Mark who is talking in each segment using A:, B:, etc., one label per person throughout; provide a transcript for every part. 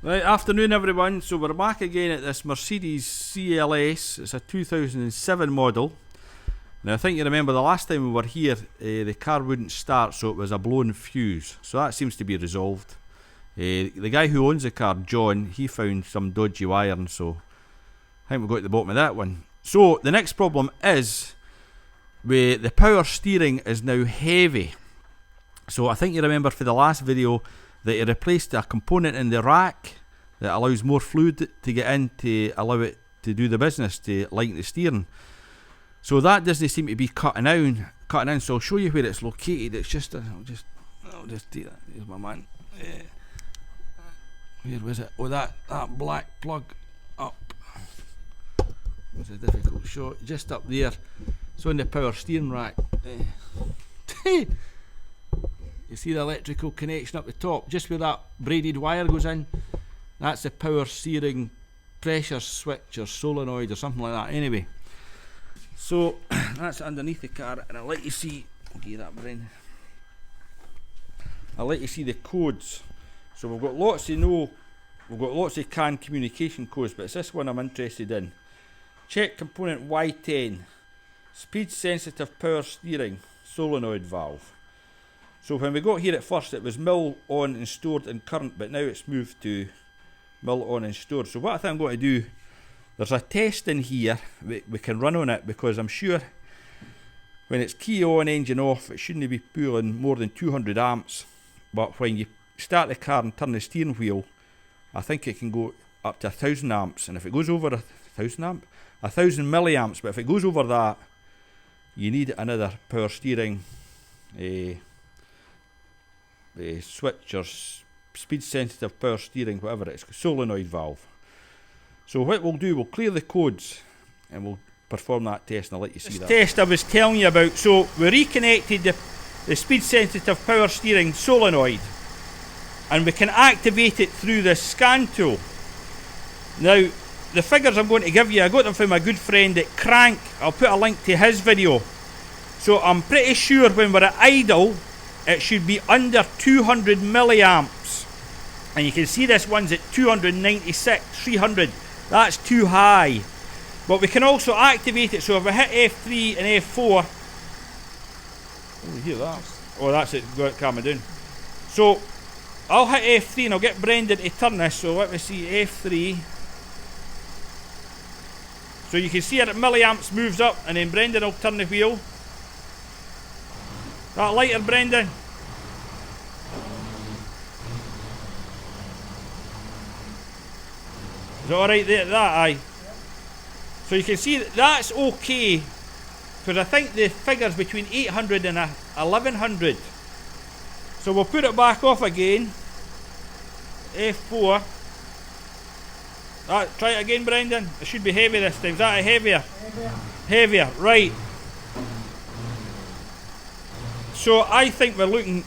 A: Right, afternoon everyone. So we're back again at this Mercedes CLS. It's a 2007 model. Now I think you remember the last time we were here, the car wouldn't start, so it was a blown fuse. So that seems to be resolved. The guy who owns the car, John, he found some dodgy wiring, so I think we got to the bottom of that one. So the next problem is the power steering is now heavy. So I think you remember for the last video that he replaced a component in the rack that allows more fluid to get in to allow it to do the business, to lighten the steering. So that doesn't seem to be cutting down. So I'll show you where it's located. It's just I'll just do that. Here's my man. Where was it? Oh, that black plug up. It's a difficult shot. Just up there. It's on the power steering rack. You see the electrical connection up the top, just where that braided wire goes in. That's the power steering pressure switch or solenoid or something like that. Anyway, so that's underneath the car, and I'll let you see. Okay, that brain. I'll let you see the codes. So we've got lots of CAN communication codes, but it's this one I'm interested in. Check component Y10, speed sensitive power steering solenoid valve. So when we got here at first, it was mill on and stored in current, but now it's moved to mill on and stored. So what I think I'm going to do, there's a test in here we can run on it, because I'm sure when it's key on, engine off, it shouldn't be pulling more than 200 amps. But when you start the car and turn the steering wheel, I think it can go up to 1000 amps. And if it goes over 1000 milliamps, but if it goes over that, you need another power steering switch or speed sensitive power steering, whatever it's solenoid valve. So what we'll do, we'll clear the codes and we'll perform that test, and I'll let you see that test I was telling you about. So we reconnected the speed sensitive power steering solenoid, and we can activate it through the scan tool. Now the figures I'm going to give you, I got them from my good friend at Crank. I'll put a link to his video. So I'm pretty sure when we're at idle, it should be under 200 milliamps, and you can see this one's at 296, 300. That's too high. But we can also activate it. So if I hit F3 and F4, oh, you hear that? Oh, that's it. Got it calming down. So I'll hit F3 and I'll get Brendan to turn this. So let me see, F3. So you can see it at milliamps moves up, and then Brendan will turn the wheel. That lighter, Brendan. Is it alright there? That, aye. So you can see that's okay, because I think the figure's between 800 and 1100. So we'll put it back off again. F4. Try it again, Brendan. It should be heavy this time. Is that a heavier? Heavier, right. So I think we're looking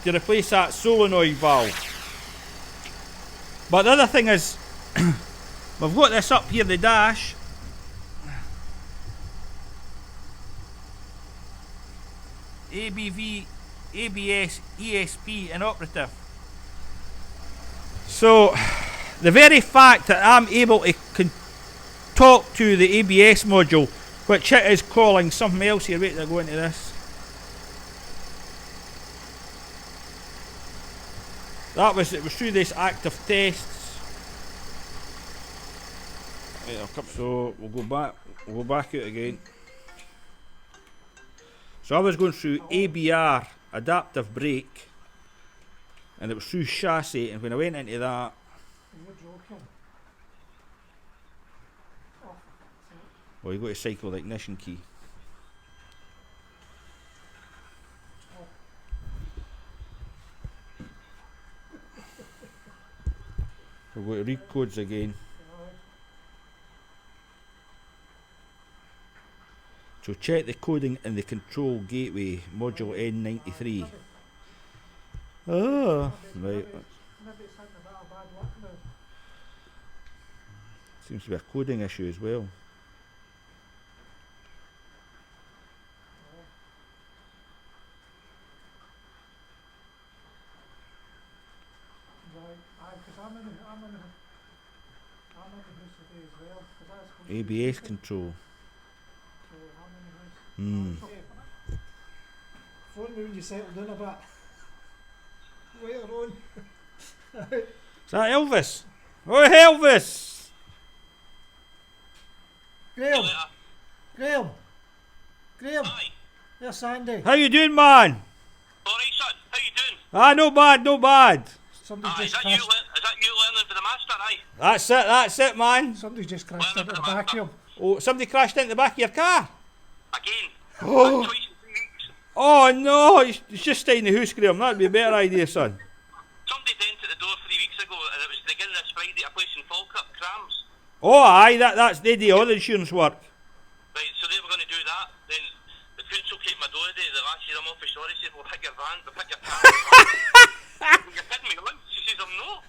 A: to replace that solenoid valve. But the other thing is, we've got this up here, the dash. ABV, ABS, ESP and operative. So the very fact that I'm able to talk to the ABS module, which it is calling something else here, wait till I go into this. It was through this active tests. So we'll go back out again. So I was going through ABR, adaptive brake, and it was through chassis, and when I went into that, well, you've got to cycle the ignition key. We'll go to read codes again. So check the coding in the control gateway, module N93. Oh, right. Seems to be a coding issue as well.
B: Right, because I'm in
A: ABS control.
B: Phone me when you settle down a bit. Later on.
A: Is that Elvis? Oh, Elvis!
B: Graham.
C: Aye.
B: There's Sandy.
A: How you doing, man?
C: Alright, son. How you doing?
A: Ah, no bad, no bad.
B: Somebody
C: Is
B: just
C: that you?
B: crashed.
C: Is that you learning for the master? Aye.
A: That's it, man.
B: Somebody just crashed into the back of him.
A: Oh, somebody crashed into the back of your car?
C: Again.
A: Oh.
C: Twice in 3 weeks.
A: Oh, no, it's just stay in the house, Graham. That'd be a better idea, son.
C: Somebody dented the door 3 weeks ago, and it was the beginning of this Friday at a place in Falkirk, Crams.
A: Oh, aye, that's they do all the insurance work.
C: Right, so they were going to do that. Then the council came to my door today. The last year I'm awfully sorry. Said, we'll pick your van, we'll pick your car. You're kidding me, Lynn? She says, I'm not.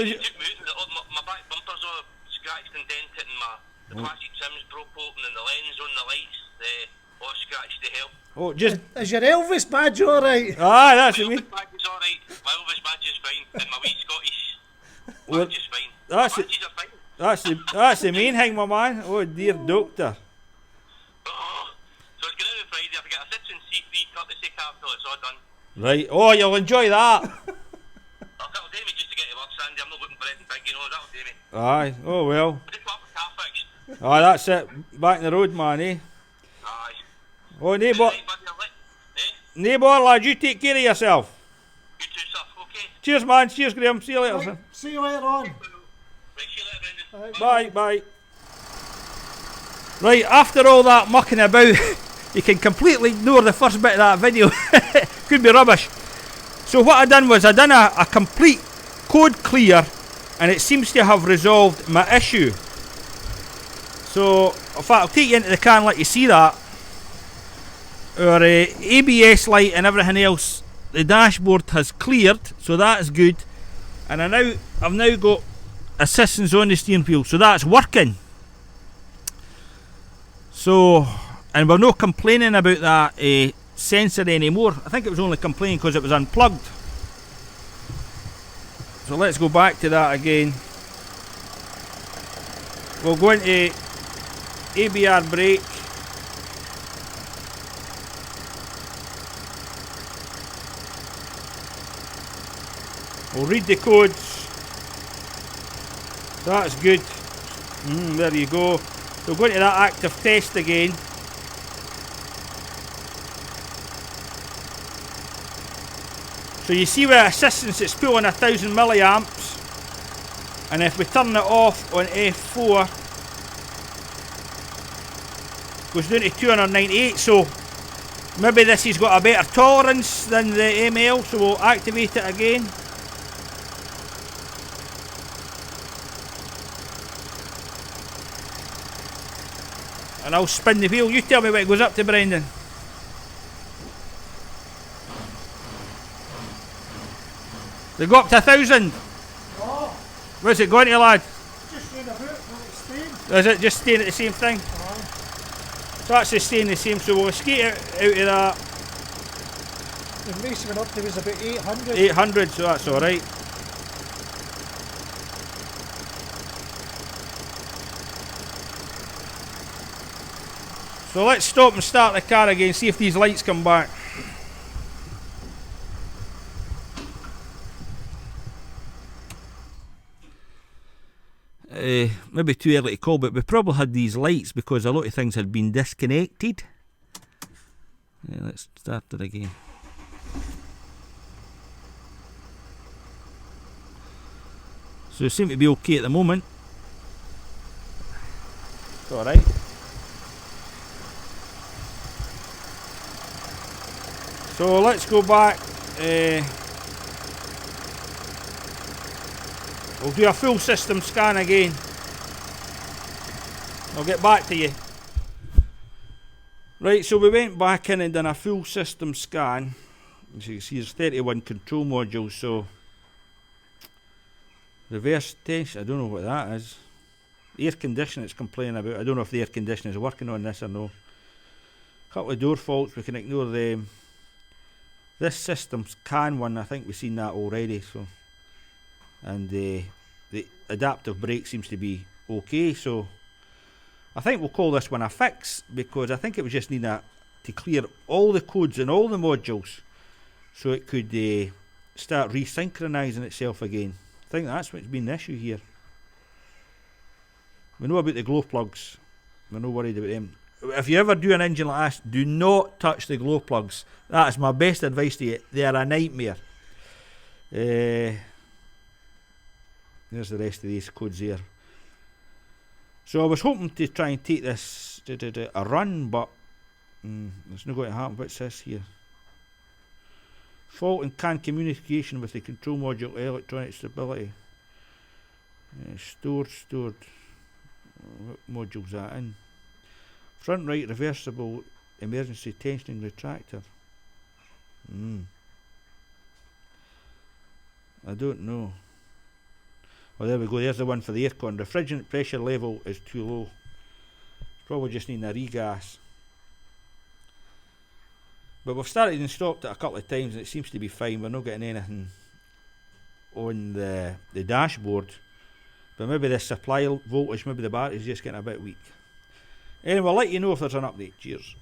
C: She took me out, and my back bumper's all scratched and dented, and the plastic trim's broke open, and the lens on the lights, all scratched to hell.
A: Oh, just...
B: Is your Elvis badge alright?
A: Ah, that's
C: My
A: what I mean.
C: Elvis badge is alright, my Elvis badge is fine, and my wee Scottish
A: Well,
C: badge is fine.
A: that's
C: My
A: it.
C: badges are fine.
A: That's the main thing, my man. Oh, dear doctor.
C: Oh, so it's going to be Friday. If I get a Citizen C3 courtesy car till it's all done.
A: Right. Oh, you'll enjoy that.
C: That'll do me just to get to work, Sandy. I'm not looking for anything big, you know. That'll do me.
A: Aye. Oh, well.
C: I just want my car fixed.
A: Aye, that's it. Back in the road, man, eh?
C: Aye.
A: Oh, neighbour.
C: Right, buddy, I'll let- eh?
A: Neighbour, lad, you take care of yourself.
C: You too, sir. Okay.
A: Cheers, man. Cheers, Graham. See you later,
B: Right,
A: son.
B: see you later on.
C: Right, see you later, Brendan.
B: Right.
A: Bye. Right, after all that mucking about, you can completely ignore the first bit of that video. Could be rubbish. So what I done was I done a complete code clear, and it seems to have resolved my issue. So, in fact, I'll take you into the car and let you see that. Our ABS light and everything else, the dashboard has cleared, so that is good. And I've now got assistance on the steering wheel, so that's working. So, and we're not complaining about that sensor anymore. I think it was only complaining because it was unplugged. So let's go back to that again. We'll go into ABR brake. We'll read the codes. That's good. There you go. So go into that active test again. So you see with assistance it's pulling 1000 milliamps, and if we turn it off on F4, it goes down to 298. So maybe this has got a better tolerance than the ML, so we'll activate it again. And I'll spin the wheel. You tell me what it goes up to, Brendan. They go up to 1000.
B: Oh,
A: Where's it going to, lad?
B: just round about, will it stay?
A: Is it just staying at the same thing? So that's just staying the same, so we'll skate out of that.
B: The race went up to was about 800.
A: 800, so that's alright. So let's stop and start the car again, see if these lights come back. Maybe too early to call, but we probably had these lights because a lot of things had been disconnected. Let's start it again. So they seem to be okay at the moment. It's alright. So let's go back. We'll do a full system scan again. I'll get back to you. Right, so we went back in and done a full system scan. As you can see, there's 31 control modules, so reverse test, I don't know what that is. Air conditioning it's complaining about. I don't know if the air conditioner is working on this or no. Couple of door faults, we can ignore them. This system scan one, I think we've seen that already, so. And the adaptive brake seems to be okay, so I think we'll call this one a fix, because I think it was just needing to clear all the codes in all the modules so it could start resynchronizing itself again. I think that's what's been the issue here. We know about the glow plugs, we're not worried about them. If you ever do an engine like this, do not touch the glow plugs. That is my best advice to you. They are a nightmare. There's the rest of these codes here. So I was hoping to try and take this a run, but it's not going to happen. What's this here? Fault in CAN communication with the control module electronic stability. Stored. What module's that in? Front right reversible emergency tensioning retractor. I don't know. Oh, there we go. There's the one for the aircon. Refrigerant pressure level is too low. Probably just needing a regas. But we've started and stopped it a couple of times and it seems to be fine. We're not getting anything on the dashboard. But maybe the supply voltage, maybe the battery's just getting a bit weak. Anyway, I'll let you know if there's an update. Cheers.